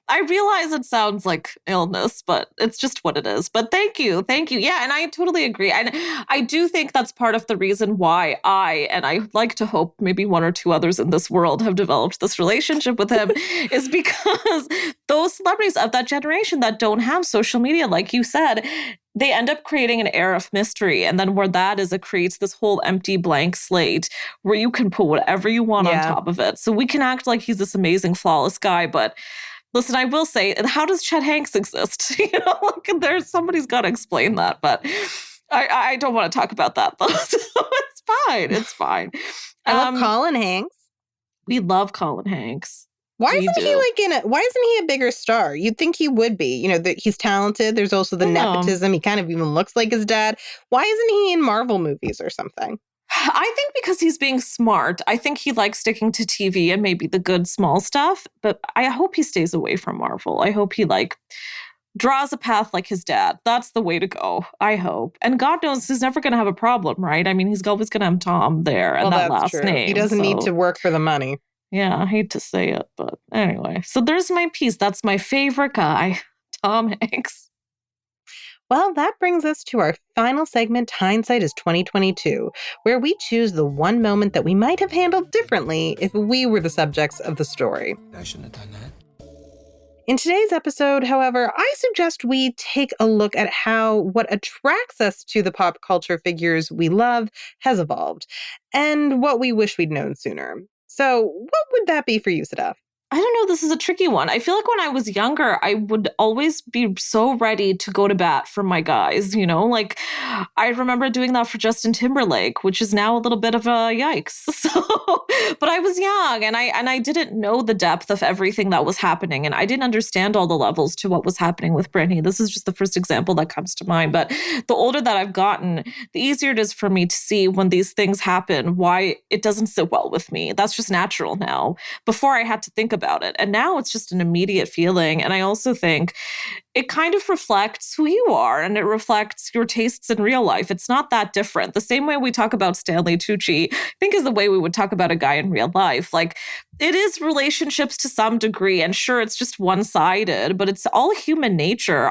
I realize it sounds like illness, but it's just what it is. But thank you. Thank you. Yeah, and I totally agree. And I do think that's part of the reason why I like to hope maybe one or two others in this world have developed this relationship with him is because those celebrities of that generation that don't have social media, like you said, they end up creating an air of mystery. And then where that is, it creates this whole empty blank slate where you can put whatever you want on top of it. So we can act like he's this amazing, flawless guy, but listen, I will say, how does Chet Hanks exist? Somebody's got to explain that, but I don't want to talk about that though. So it's fine. It's fine. I love Colin Hanks. We love Colin Hanks. Why isn't he a bigger star? You'd think he would be. You know, he's talented. There's also the nepotism. He kind of even looks like his dad. Why isn't he in Marvel movies or something? I think because he's being smart. I think he likes sticking to TV and maybe the good small stuff. But I hope he stays away from Marvel. I hope he draws a path like his dad. That's the way to go, I hope. And God knows he's never going to have a problem, right? I mean, he's always going to have Tom there and that last name. He doesn't need to work for the money. Yeah, I hate to say it, but anyway. So there's my piece. That's my favorite guy, Tom Hanks. Well, that brings us to our final segment, Hindsight is 2022, where we choose the one moment that we might have handled differently if we were the subjects of the story. I shouldn't have done that. In today's episode, however, I suggest we take a look at how what attracts us to the pop culture figures we love has evolved, and what we wish we'd known sooner. So what would that be for you, Sadaf? I don't know. This is a tricky one. I feel like when I was younger, I would always be so ready to go to bat for my guys, you know? Like, I remember doing that for Justin Timberlake, which is now a little bit of a yikes. But I was young and I didn't know the depth of everything that was happening. And I didn't understand all the levels to what was happening with Britney. This is just the first example that comes to mind. But the older that I've gotten, the easier it is for me to see when these things happen, why it doesn't sit well with me. That's just natural now. Before I had to think about it. And now it's just an immediate feeling. And I also think it kind of reflects who you are and it reflects your tastes in real life. It's not that different. The same way we talk about Stanley Tucci, I think is the way we would talk about a guy in real life. Like, it is relationships to some degree. And sure, it's just one-sided, but it's all human nature.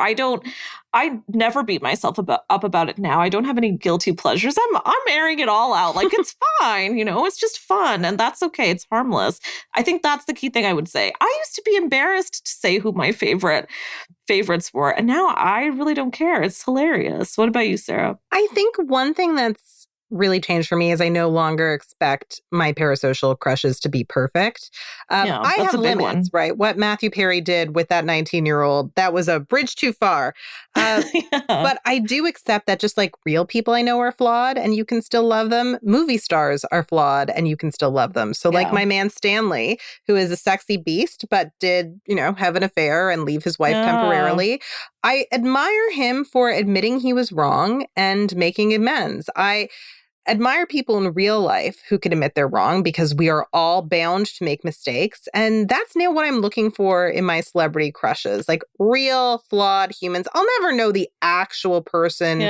I never beat myself up about it now. I don't have any guilty pleasures. I'm airing it all out. Like, it's fine, you know, it's just fun and that's okay. It's harmless. I think that's the key thing I would say. I used to be embarrassed to say who my favorites were. And now I really don't care. It's hilarious. What about you, Sarah? I think one thing that's really changed for me is I no longer expect my parasocial crushes to be perfect. I have limits, right? What Matthew Perry did with that 19-year-old, that was a bridge too far. But I do accept that just like real people I know are flawed and you can still love them, movie stars are flawed and you can still love them. So like my man Stanley, who is a sexy beast, but did, you know, have an affair and leave his wife temporarily. I admire him for admitting he was wrong and making amends. I admire people in real life who can admit they're wrong because we are all bound to make mistakes. And that's now what I'm looking for in my celebrity crushes, like real flawed humans. I'll never know the actual person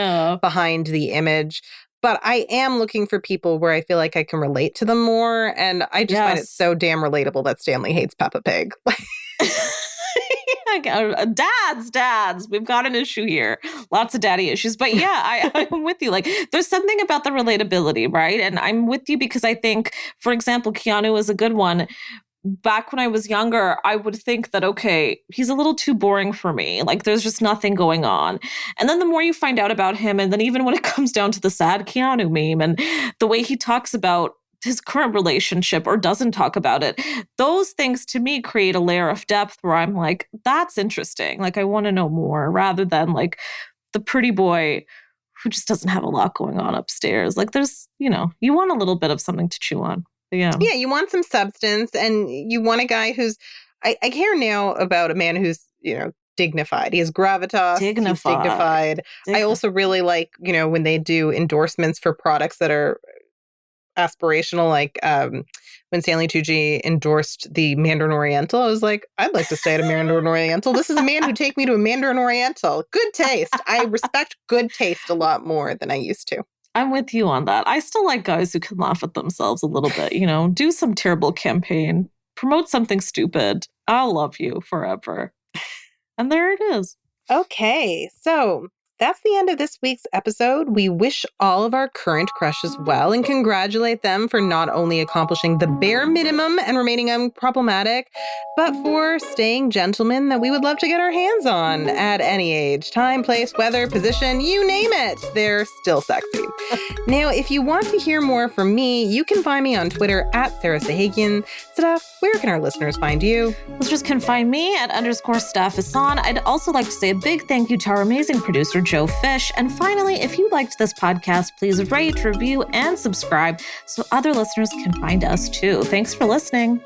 behind the image, but I am looking for people where I feel like I can relate to them more. And I just find it so damn relatable that Stanley hates Peppa Pig. Dads, we've got an issue here. Lots of daddy issues. But yeah, I'm with you. Like, there's something about the relatability, right? And I'm with you because I think, for example, Keanu is a good one. Back when I was younger, I would think that, okay, he's a little too boring for me. Like, there's just nothing going on. And then the more you find out about him, and then even when it comes down to the sad Keanu meme and the way he talks about his current relationship or doesn't talk about it, those things to me create a layer of depth where I'm like, that's interesting. Like, I want to know more rather than like the pretty boy who just doesn't have a lot going on upstairs. Like, there's, you know, you want a little bit of something to chew on. Yeah, you want some substance and you want a guy who's, I care now about a man who's, you know, dignified. He has gravitas. He's dignified. I also really like, you know, when they do endorsements for products that are aspirational, like when Stanley Tucci endorsed the Mandarin Oriental, I was like, I'd like to stay at a Mandarin Oriental. This is a man who take me to a Mandarin Oriental. Good taste. I respect good taste a lot more than I used to. I'm with you on that. I still like guys who can laugh at themselves a little bit, you know, do some terrible campaign, promote something stupid. I'll love you forever. And there it is. Okay, so that's the end of this week's episode. We wish all of our current crushes well and congratulate them for not only accomplishing the bare minimum and remaining unproblematic, but for staying gentlemen that we would love to get our hands on at any age, time, place, weather, position, you name it. They're still sexy. Now, if you want to hear more from me, you can find me on Twitter at Sarah Sahagian. Sadaf, where can our listeners find you? Listeners can find me at _Sadaf Hassan. I'd also like to say a big thank you to our amazing producer, Joe Fish. And finally, if you liked this podcast, please rate, review, and subscribe so other listeners can find us too. Thanks for listening.